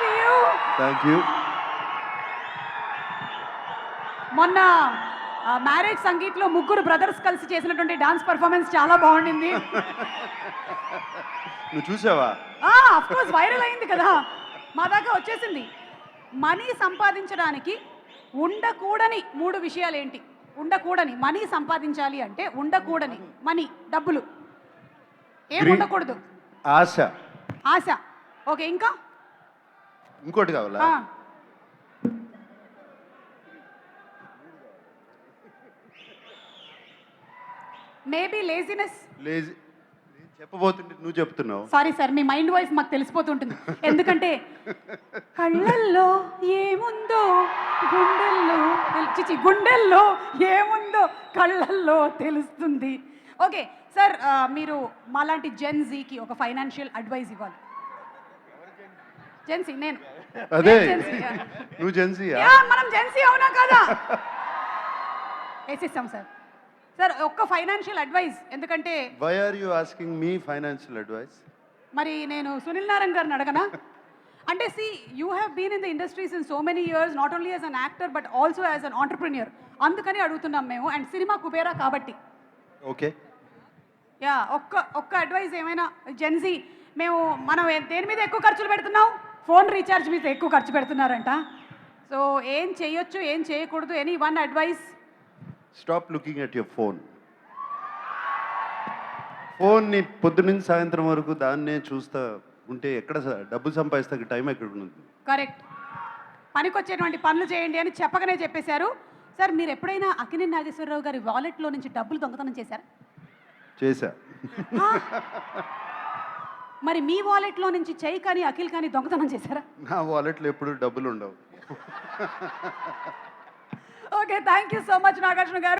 To you. Thank you. మొన్న marriage సంగీత్లో ముగ్గురు brothers కలిసి చేసినటువంటి డాన్స్ పర్ఫార్మెన్స్ చాలా బాగుండింది. నువ్వు చూసావా? ఆఫ్ కోర్స్ వైరల్ అయింది కదా, మా దాకా వచ్చేసింది. మనీ సంపాదించడానికి ఉండకూడని 3 విషయాలు ఏంటి? ఉండకూడని మనీ సంపాదించాలి అంటే ఉండకూడని మనీ, డబ్బులు ఏం ఉండకూడదు? ఆశ. ఆశ. ఓకే, ఇంకా ఇంకోటి కావాలా? Maybe laziness. లేజీ. చెప్పబోతుంటే నువ్వు చెప్తున్నావు. సారీ సార్, మీ మైండ్ వాయిస్ మాకు తెలిసిపోతుంటుంది. ఎందుకంటే కళ్ళల్లో ఏముందో గుండెల్లో గుండెల్లో ఏముందో కళ్ళల్లో తెలుస్తుంది. ఓకే సార్, మీరు మాలాంటి జెన్జీకి ఒక ఫైనాన్షియల్ అడ్వైస్ ఇవ్వాలి. జెన్సీ నేను. అదే నువ్వు జెన్సీ. మనం జెన్సీ అవునా కదా? వేసిస్తాం సార్. సార్ ఒక్క ఫైనాన్షియల్ అడ్వైస్, ఎందుకంటే why are you asking me financial advice? మరి నేను సునీల్ నారాయణ్ గారిని అడగనా? అంటే see you have been in the industries in so many years, not only as an actor but also as an entrepreneur. అందుకని అడుగుతున్నాం మేము, అండ్ సినిమా కుబేరా కాబట్టి. ఓకే. యా, ఒక్క అడ్వైస్ ఏమైనా. జెన్జీ మనం దేని మీద ఎక్కువ ఖర్చులు పెడుతున్నాం? ఫోన్ రీఛార్జ్ మీద ఎక్కువ ఖర్చు పెడుతున్నారంట. సో ఏం చేయొచ్చు, ఏం చేయకూడదు? Any one advice? Stop looking at your phone. ఫోన్ని పొద్దునుంచి సాయంత్రం వరకు దాన్నే చూస్తా ఉంటే ఎక్కడ డబ్బు సంపాదిస్తే టైం ఎక్కడ ఉంటుంది? కరెక్ట్. పనికొచ్చేటువంటి పనులు చేయండి అని చెప్పగానే చెప్పేశారు. సార్ మీరు ఎప్పుడైనా అక్కినేని నాగేశ్వరరావు గారి వాలెట్లో నుంచి డబ్బులు దొంగతనం చేశారా? చేశా. మరి మీ వాలెట్లో నుంచి చెయ్యి కానీ అఖిల్ కానీ దొంగతనం చేశారా? నా వాలెట్లో ఎప్పుడు డబ్బులు ఉండవు. Okay, thank you so much Nagarjuna గారు.